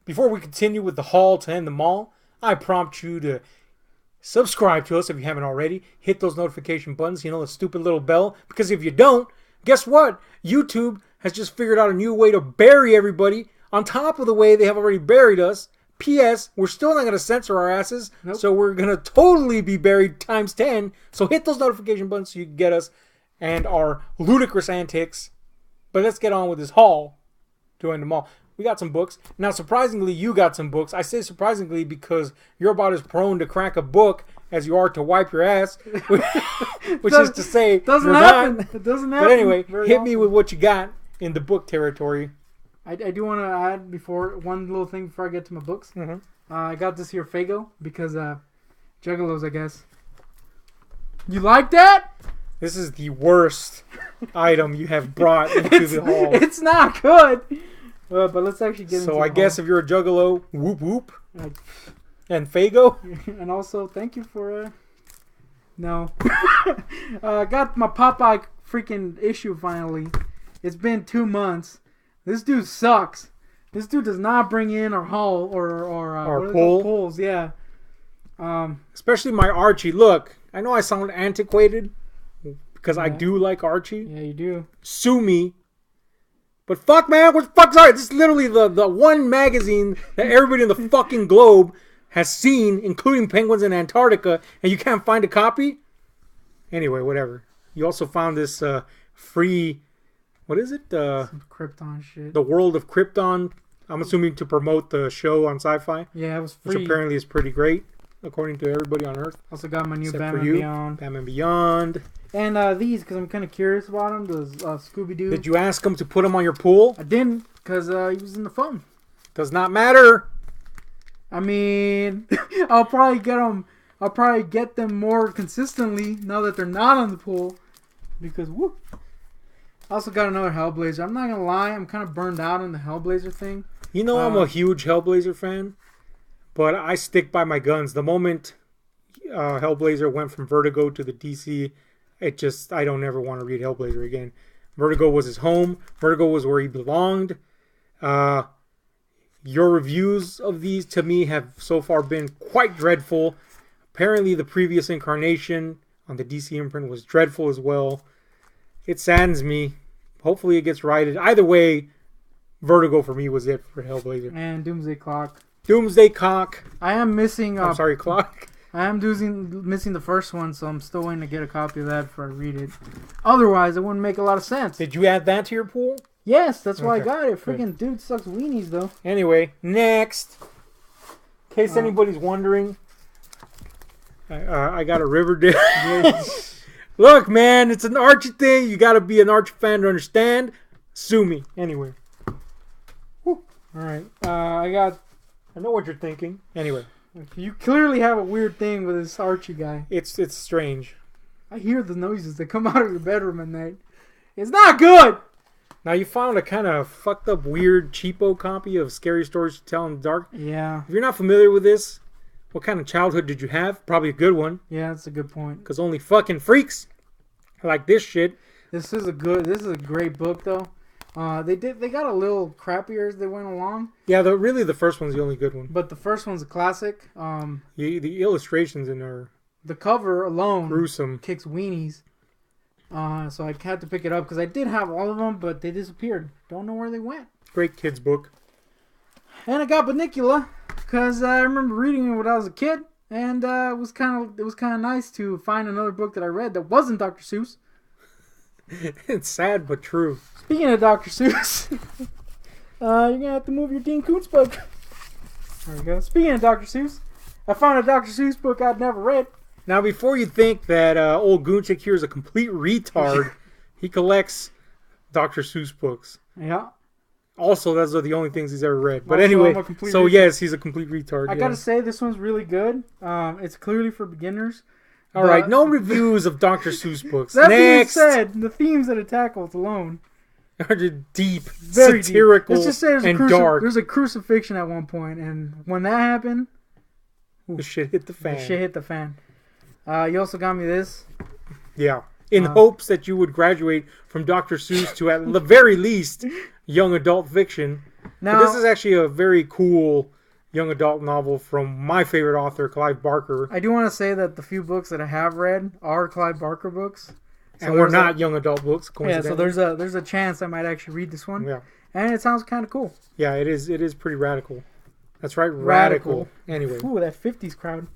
Before we continue with the haul to end the mall, I prompt you to subscribe to us if you haven't already. Hit those notification buttons, the stupid little bell. Because if you don't, guess what? YouTube has just figured out a new way to bury everybody on top of the way they have already buried us. P.S. We're still not going to censor our asses, so we're going to totally be buried times 10. So hit those notification buttons so you can get us and our ludicrous antics. But let's get on with this haul to end the mall. We got some books. Now, surprisingly, you got some books. I say surprisingly because you're about as prone to crack a book as you are to wipe your ass, which is to say, doesn't happen. It doesn't happen. But anyway, hit me with what you got in the book territory. I do want to add one little thing before I get to my books. Mm-hmm. I got this here Faygo because Juggalos, I guess. You like that? This is the worst item you have brought into the hall. It's not good. But let's actually get into So I guess if you're a Juggalo, whoop whoop. And Faygo. And also, thank you for... No. I got my Popeye freaking issue finally. It's been 2 months. This dude sucks. This dude does not bring in our haul or pulls. Yeah. Especially my Archie. Look, I know I sound antiquated because I do like Archie. Yeah, you do. Sue me. But fuck, man, what the fuck's Archie? This is literally the one magazine that everybody in the fucking globe has seen, including Penguins in Antarctica, and you can't find a copy? Anyway, whatever. You also found this free... What is it? Some Krypton shit. The World of Krypton. I'm assuming to promote the show on Sci-Fi. Yeah, it was free. Which apparently is pretty great, according to everybody on Earth. Also got my new Batman Beyond. Batman Beyond. And these, because I'm kind of curious about them. Those Scooby-Doo. Did you ask him to put them on your pool? I didn't, because he was in the phone. Does not matter. I mean, I'll probably get them. I'll probably get them more consistently now that they're not on the pool. Because, whoop. I also got another Hellblazer. I'm not going to lie. I'm kind of burned out on the Hellblazer thing. You know I'm a huge Hellblazer fan. But I stick by my guns. The moment Hellblazer went from Vertigo to the DC, I don't ever want to read Hellblazer again. Vertigo was his home. Vertigo was where he belonged. Your reviews of these to me have so far been quite dreadful. Apparently the previous incarnation on the DC imprint was dreadful as well. It saddens me. Hopefully it gets righted. Either way, Vertigo for me was it for Hellblazer. And Doomsday Clock. Doomsday Clock. I am missing... I'm sorry, Clock. I am missing the first one, so I'm still waiting to get a copy of that before I read it. Otherwise, it wouldn't make a lot of sense. Did you add that to your pool? Yes, that's why I got it. Freaking dude sucks weenies, though. Anyway, next. In case anybody's wondering, I got a Riverdale. Look, man, it's an Archie thing. You got to be an Archie fan to understand. Sue me. Anyway. Whew. All right. I know what you're thinking. Anyway. You clearly have a weird thing with this Archie guy. It's strange. I hear the noises that come out of your bedroom at night. It's not good! Now, you found a kind of fucked up, weird, cheapo copy of Scary Stories to Tell in the Dark. Yeah. If you're not familiar with this, what kind of childhood did you have? Probably a good one. Yeah, that's a good point. Because only fucking freaks like this shit. This is a great book, though. They got a little crappier as they went along. Yeah, really the first one's the only good one. But the first one's a classic. The illustrations in there, the cover alone, gruesome, kicks weenies. So I had to pick it up because I did have all of them, but they disappeared. Don't know where they went. Great kids book. And I got Bunnicula because I remember reading it when I was a kid, and it was kind of nice to find another book that I read that wasn't Dr. Seuss. It's sad but true. Speaking of Dr. Seuss, you're gonna have to move your Dean Koontz book. There we go. Speaking of Dr. Seuss, I found a Dr. Seuss book I'd never read. Now, before you think that old Goonchick here is a complete retard, he collects Dr. Seuss books. Yeah. Also, those are the only things he's ever read. But also, anyway, so yes, he's a complete retard. I gotta say, this one's really good. It's clearly for beginners. All right, no reviews of Dr. Seuss books. That Next. being said, the themes that it tackles alone are deep, very satirical, deep. Let's just say and dark. There's a crucifixion at one point, and when that happened, the shit hit the fan. The shit hit the fan. You also got me this. Yeah. In hopes that you would graduate from Dr. Seuss to, at the very least, young adult fiction. Now, But this is actually a very cool young adult novel from my favorite author, Clive Barker. I do want to say that the few books that I have read are Clive Barker books. So And we're not young adult books, Yeah, so coincidentally. there's a chance I might actually read this one. Yeah. And it sounds kind of cool. Yeah, it is pretty radical. That's right, Radical. radical. Anyway. Ooh, that 50s crowd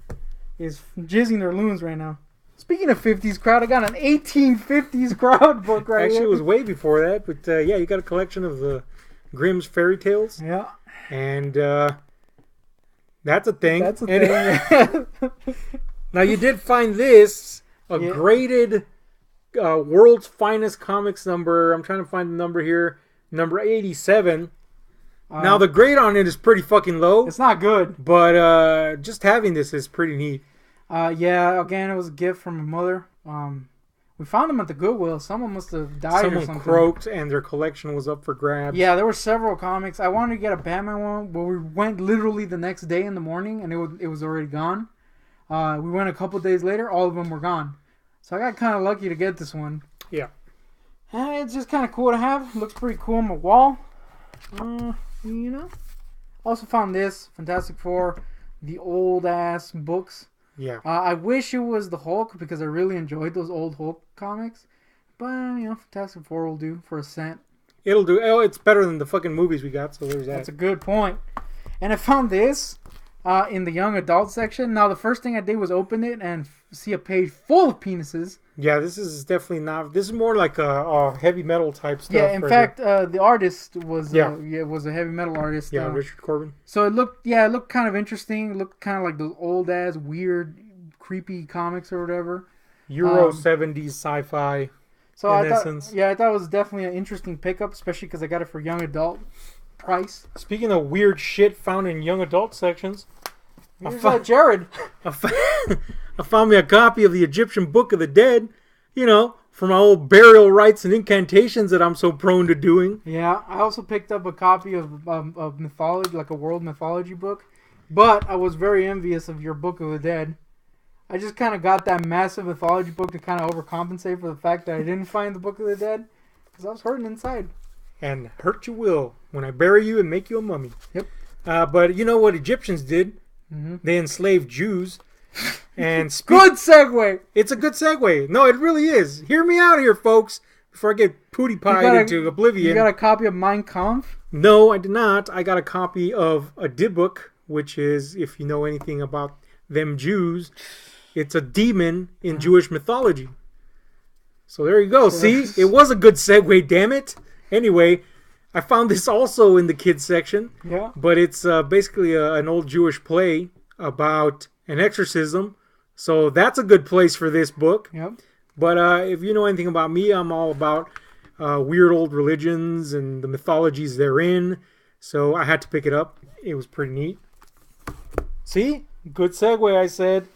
is jizzing their loons right now. Speaking of 50s crowd, I got an 1850s crowd book right Actually, here. it was way before that, but yeah, you got a collection of the Grimm's fairy tales, Yeah, and that's a thing. that's a And- thing. Now, you did find this, a Yeah. graded World's Finest Comics number. I'm trying to find the number here. Number 87. Now, the grade on it is pretty fucking low, it's not good. but just having this is pretty neat. Yeah, again, it was a gift from my mother. We found them at the Goodwill. Someone must have died or Someone something. croaked, and their collection was up for grabs. Yeah, there were several comics. I wanted to get a Batman one, but we went literally the next day in the morning, and it was already gone. We went a couple days later, all of them were gone. So I got kind of lucky to get this one. Yeah. And it's just kind of cool to have. Looks pretty cool on my wall. You know. Also found this Fantastic Four, the old ass books. Yeah. I wish it was the Hulk because I really enjoyed those old Hulk comics. But Fantastic Four will do for a cent. It'll do. Oh, it's better than the fucking movies we got, so there's that. That's a good point. And I found this in the young adult section. Now, the first thing I did was open it and see a page full of penises. Yeah, this is definitely not. This is more like a heavy metal type stuff. Yeah, in right fact, the artist was Yeah. was a heavy metal artist. here. Yeah, Richard Corbin. So it looked kind of interesting. It looked kind of like those old ass weird, creepy comics or whatever. Euro 70s sci-fi. So In I thought, essence. yeah, I thought it was definitely an interesting pickup, especially because I got it for young adult price. Speaking of weird shit found in young adult sections, Here's Jared. I found me a copy of the Egyptian Book of the Dead. You know, for my old burial rites and incantations that I'm so prone to doing. Yeah, I also picked up a copy of mythology, like a world mythology book. But I was very envious of your Book of the Dead. I just kind of got that massive mythology book to kind of overcompensate for the fact that I didn't find the Book of the Dead because I was hurting inside. And hurt you will when I bury you and make you a mummy. Yep. But you know what Egyptians did? Mm-hmm. They enslaved Jews. And Good segue. It's a good segue. No, it really is. Hear me out here, folks, before I get pooty pied into oblivion. You got a copy of Mein Kampf? No, I did not. I got a copy of a Dybbuk, which is, if you know anything about them Jews, it's a demon in Jewish mythology. So there you go. See? It was a good segue, damn it. Anyway, I found this also in the kids section, Yeah. but it's basically an old Jewish play about an exorcism. So that's a good place for this book. Yep. But if you know anything about me, I'm all about weird old religions and the mythologies therein. So I had to pick it up. It was pretty neat. See? Good segue, I said.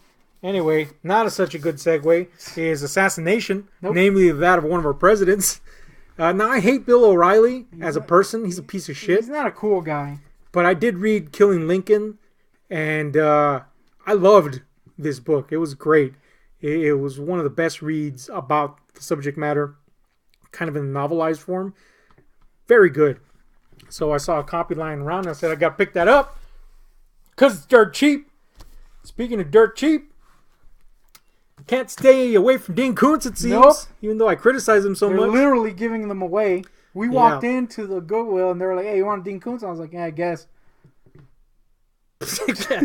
Anyway, not such a good segue is assassination, Nope. namely that of one of our presidents. Now, I hate Bill O'Reilly as a person. He's a piece of shit. He's not a cool guy. But I did read Killing Lincoln, and I loved this book. It was great. It was one of the best reads about the subject matter, kind of in novelized form. Very good. So I saw a copy lying around, and I said I got to pick that up because it's dirt cheap. Speaking of dirt cheap, can't stay away from Dean Koontz, it seems, Nope. even though I criticize him so They're much. literally giving them away. We walked into the Goodwill and they were like, "Hey, you want Dean Koontz?" I was like, "Yeah, I guess." I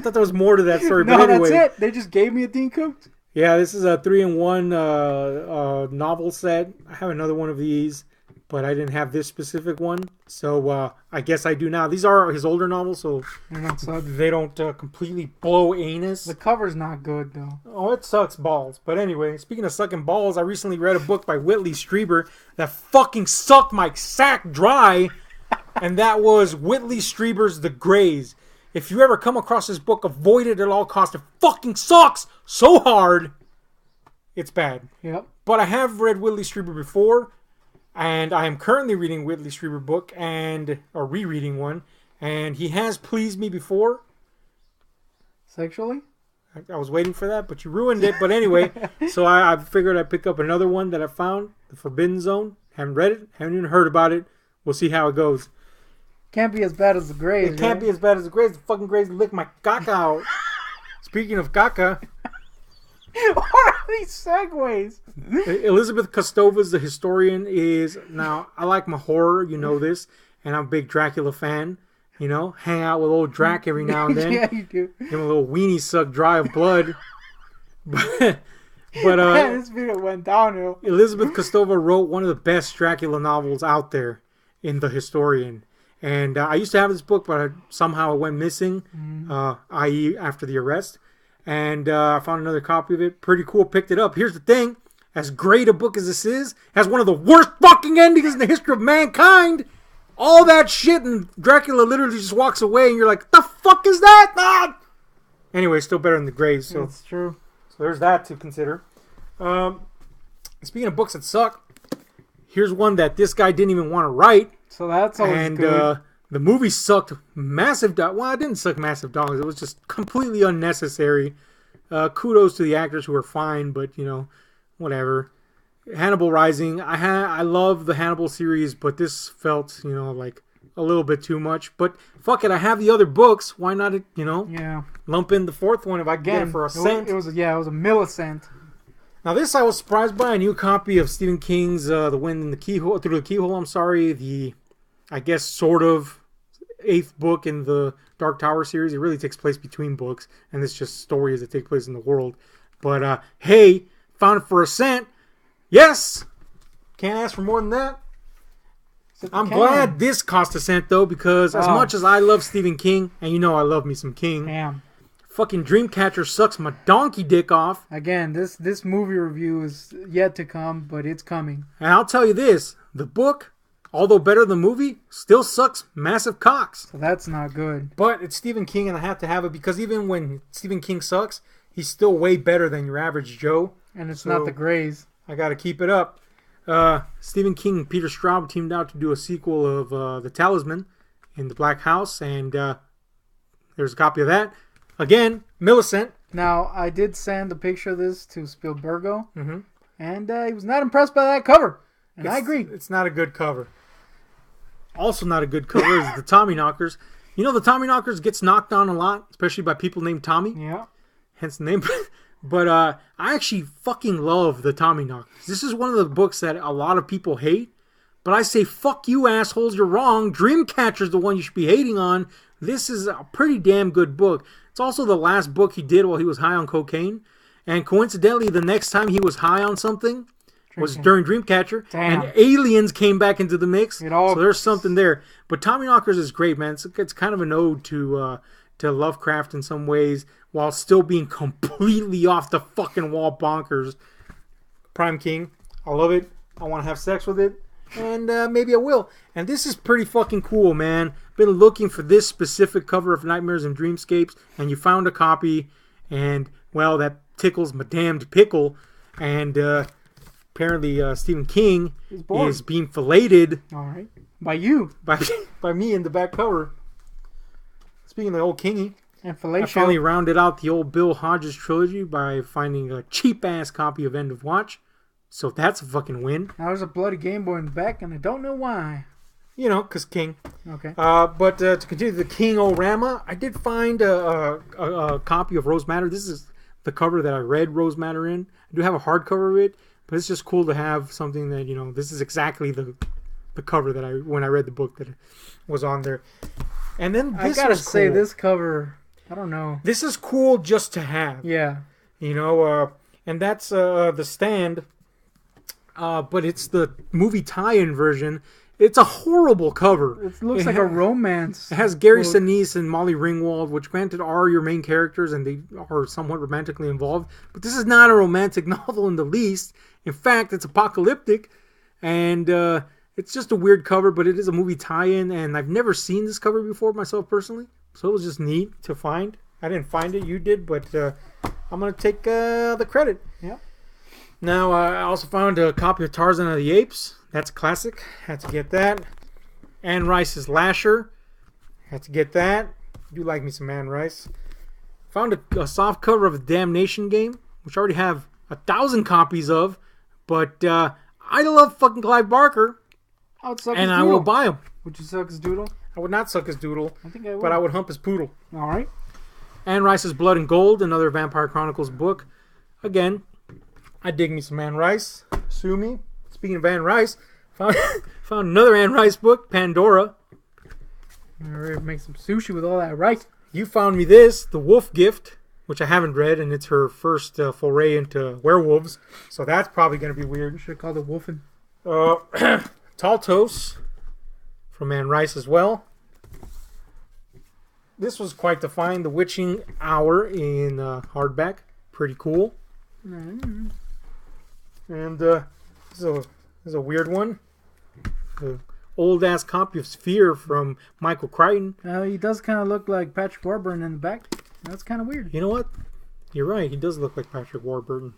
thought there was more to that story, No, but anyway. that's it. They just gave me a Dean Koontz. Yeah, this is a 3-in-1 novel set. I have another one of these, but I didn't have this specific one. So I guess I do now. These are his older novels, so They're not suck. they don't completely blow anus. The cover's not good though. Oh, it sucks balls. But anyway, speaking of sucking balls, I recently read a book by Whitley Strieber that fucking sucked my sack dry, and that was Whitley Strieber's The Greys. If you ever come across this book, avoid it at all costs. It fucking sucks so hard. It's bad. Yep. But I have read Whitley Strieber before, and I am currently reading a Whitley Strieber book, or rereading one, and he has pleased me before. Sexually? I was waiting for that, but you ruined it. But anyway, so I figured I'd pick up another one that I found, The Forbidden Zone. Haven't read it, haven't even heard about it. We'll see how it goes. Can't be as bad as the Greys. It can't be as bad as the Greys. The fucking Greys lick my caca out. Speaking of caca, What are these segues? Elizabeth Kostova's The Historian is... Now, I like my horror, you know this, and I'm a big Dracula fan. You know, hang out with old Drac every now and then. Yeah, you do. Give him a little weenie suck dry of blood. But This video went downhill. Elizabeth Kostova wrote one of the best Dracula novels out there in The Historian. And I used to have this book, but somehow it went missing, i.e. after the arrest. And I found another copy of it. Pretty cool. Picked it up. Here's the thing. As great a book as this is, has one of the worst fucking endings in the history of mankind. All that shit, and Dracula literally just walks away, and you're like, the fuck is that? Ah! Anyway, still better than the Greys. So That's true. So there's that to consider. Speaking of books that suck, here's one that this guy didn't even want to write. So that's always good. The movie sucked massive... Well, it didn't suck massive dollars. It was just completely unnecessary. Kudos to the actors who are fine, but, you know, whatever. Hannibal Rising. I love the Hannibal series, but this felt, you know, like a little bit too much. But fuck it, I have the other books. Why not, you know, lump in the fourth one if I can get it for a cent? It was a millicent. Now this I was surprised by. A new copy of Stephen King's The Wind in the Keyhole, Through the Keyhole, I'm sorry. The, I guess, sort of 8th book in the Dark Tower series. It really takes place between books, and it's just stories that take place in the world. But, hey, found it for a cent. Yes! Can't ask for more than that. I'm glad this cost a cent, though, because as much as I love Stephen King, and you know I love me some King, Damn. fucking Dreamcatcher sucks my donkey dick off. Again, this movie review is yet to come, but it's coming. And I'll tell you this, the book, although better than the movie, still sucks massive cocks. So that's not good. But it's Stephen King, and I have to have it, because even when Stephen King sucks, he's still way better than your average Joe. And it's not the Greys. I gotta keep it up. Stephen King and Peter Straub teamed out to do a sequel of The Talisman in the Black House, and there's a copy of that. Again, Millicent. Now, I did send a picture of this to Spielbergo, and he was not impressed by that cover. And I agree. It's not a good cover. Also not a good cover is the Tommyknockers. You know, the Tommyknockers gets knocked on a lot, especially by people named Tommy. Yeah. Hence the name. But I actually fucking love the Tommyknockers. This is one of the books that a lot of people hate. But I say, fuck you assholes, you're wrong. Dreamcatcher's the one you should be hating on. This is a pretty damn good book. It's also the last book he did while he was high on cocaine. And coincidentally, the next time he was high on something was during Dreamcatcher. Damn. And aliens came back into the mix. So there's something there. But Tommyknockers is great, man. It's kind of an ode to Lovecraft in some ways, while still being completely off the fucking wall bonkers. Prime King. I love it. I want to have sex with it. And maybe I will. And this is pretty fucking cool, man. Been looking for this specific cover of Nightmares and Dreamscapes, and you found a copy, and, well, that tickles my damned pickle. And apparently Stephen King is being filleted. All right. By you. By me in the back cover. Speaking of the old Kingy, and I finally rounded out the old Bill Hodges trilogy by finding a cheap-ass copy of End of Watch. So that's a fucking win. Now there's a bloody Game Boy in the back, and I don't know why. You know, because King. Okay. But to continue the King-O-Rama, I did find a copy of Rose Matter. This is the cover that I read Rose Matter in. I do have a hardcover of it, but it's just cool to have something that, you know, this is exactly the cover that when I read the book that was on there. And then this I gotta say, cool. this cover, I don't know. This is cool just to have. Yeah. You know, and that's The Stand. But it's the movie tie-in version. It's a horrible cover. It looks like a romance. It has Gary Sinise and Molly Ringwald, which granted are your main characters and they are somewhat romantically involved. But this is not a romantic novel in the least. In fact, it's apocalyptic. And it's just a weird cover, but it is a movie tie-in. And I've never seen this cover before myself personally. So it was just neat to find. I didn't find it, you did, but I'm going to take the credit. Yeah. Now, I also found a copy of Tarzan of the Apes. That's a classic. Had to get that. Anne Rice's Lasher. Had to get that. Do like me some Anne Rice. Found a soft cover of the Damnation game, which I already have 1,000 copies of. But I love fucking Clive Barker. Oh, it sucks and Doodle. I will buy them. Would you suck his Doodle? I would not suck his doodle, I think I would. but I would hump his poodle. All right. Anne Rice's Blood and Gold, another Vampire Chronicles book. Again, I dig me some Anne Rice. Sue me. Speaking of Anne Rice, found another Anne Rice book, Pandora. I'm ready to make some sushi with all that rice. You found me this, The Wolf Gift, which I haven't read, and it's her first foray into werewolves. So that's probably going to be weird. Should have called it Wolfen. Taltos from Anne Rice as well. This was quite the find, The Witching Hour in hardback. Pretty cool. Mm-hmm. And this is a weird one. The old-ass copy of Sphere from Michael Crichton. He does kind of look like Patrick Warburton in the back. That's kind of weird. You know what? You're right. He does look like Patrick Warburton.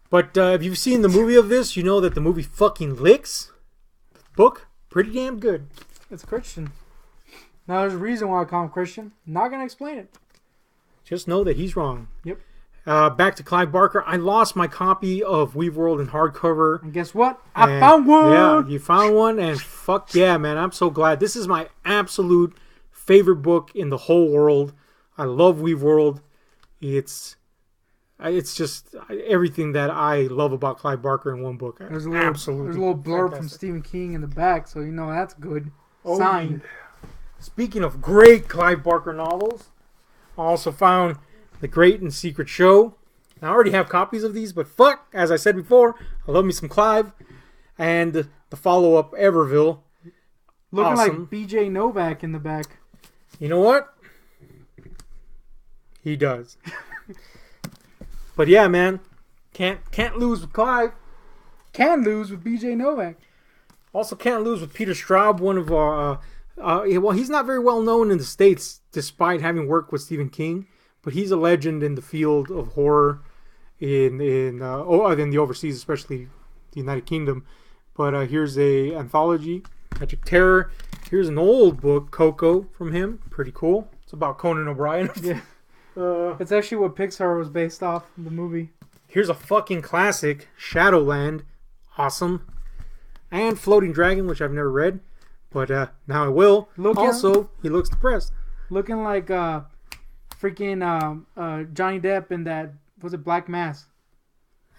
But if you've seen the movie of this, you know that the movie fucking licks. The book, pretty damn good. It's Christian. Now, there's a reason why I call him Christian. Not going to explain it. Just know that he's wrong. Yep. Back to Clive Barker. I lost my copy of Weave World in hardcover. And guess what? I found one! Yeah, you found one, and fuck yeah, man. I'm so glad. This is my absolute favorite book in the whole world. I love Weave World. It's just everything that I love about Clive Barker in one book. There's a little blurb from Stephen King in the back, so you know that's good. Signed. Speaking of great Clive Barker novels, I also found The Great and Secret Show. Now, I already have copies of these, but fuck, as I said before, I love me some Clive. And the follow-up, Everville. Looking awesome. like BJ Novak in the back. You know what? He does. But yeah, man, can't lose with Clive. Can lose with BJ Novak. Also can't lose with Peter Straub, one of our... well, he's not very well known in the States, despite having worked with Stephen King. But he's a legend in the field of horror in the overseas, especially the United Kingdom. But here's a anthology, Magic Terror. Here's an old book, Coco, from him. Pretty cool. It's about Conan O'Brien. Yeah. It's actually what Pixar was based off in the movie. Here's a fucking classic, Shadowland. Awesome. And Floating Dragon, which I've never read. But now I will. He looks depressed. Looking like freaking Johnny Depp in that, was it Black Mass?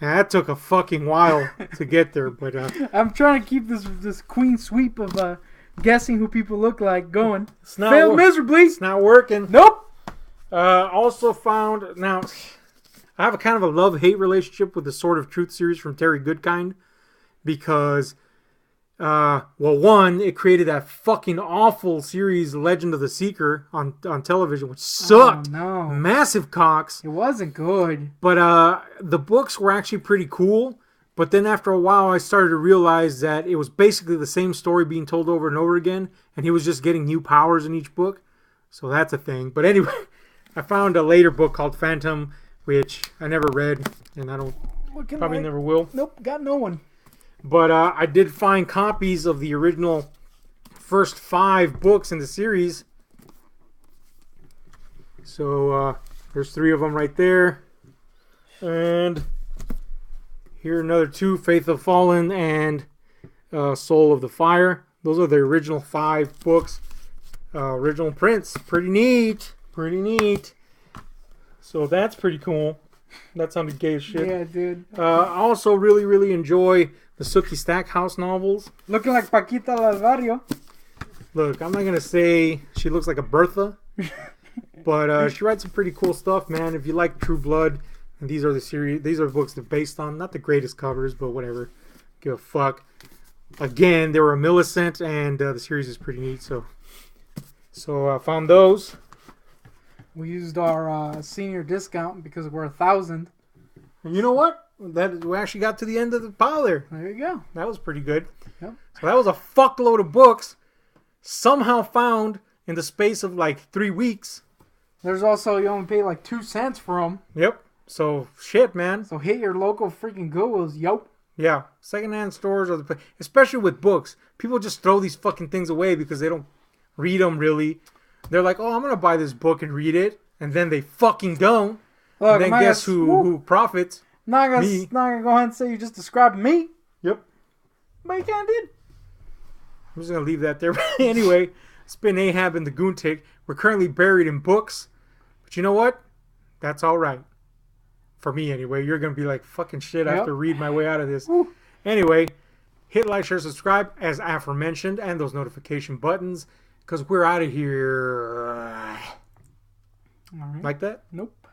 Yeah, that took a fucking while to get there. But I'm trying to keep this queen sweep of guessing who people look like going. It's not Failed miserably. It's not working. Nope. Also found, now, I have a kind of a love-hate relationship with the Sword of Truth series from Terry Goodkind. Because, one, it created that fucking awful series, Legend of the Seeker, on television, which sucked. Oh, no. Massive cocks. It wasn't good. But the books were actually pretty cool. But then after a while, I started to realize that it was basically the same story being told over and over again. And he was just getting new powers in each book. So that's a thing. But anyway, I found a later book called Phantom, which I never read. And I never will. Nope, got no one. But I did find copies of the original first 5 books in the series. So there's 3 of them right there. And here are another 2, Faith of Fallen and Soul of the Fire. Those are the original 5 books. Original prints. Pretty neat. Pretty neat. So that's pretty cool. That sounded gay as shit. Yeah, dude. I also really, really enjoy the Sookie Stackhouse novels. Looking like Paquita la del Barrio. Look, I'm not going to say she looks like a Bertha. But she writes some pretty cool stuff, man. If you like True Blood, and these are the books they're based on. Not the greatest covers, but whatever. Give a fuck. Again, they were a Millicent, and the series is pretty neat. So I found those. We used our senior discount because we're 1,000. And you know what? We actually got to the end of the pile there. There you go. That was pretty good. Yep. So that was a fuckload of books somehow found in the space of like 3 weeks. There's also, you only pay like 2 cents for them. Yep. So shit, man. So hit your local freaking Googles, yo. Yeah. Secondhand stores are the place. Especially with books. People just throw these fucking things away because they don't read them really. They're like, oh, I'm going to buy this book and read it. And then they fucking don't. Look, and then guess who profits? Not gonna go ahead and say you just described me. Yep. But you kind of did. I'm just going to leave that there. Anyway, It's been Ahab and the Goontick. We're currently buried in books. But you know what? That's all right. For me, anyway. You're going to be like, fucking shit, I have to read my way out of this. Woo. Anyway, hit like, share, subscribe, as aforementioned, and those notification buttons, because we're out of here. All right. Like that? Nope.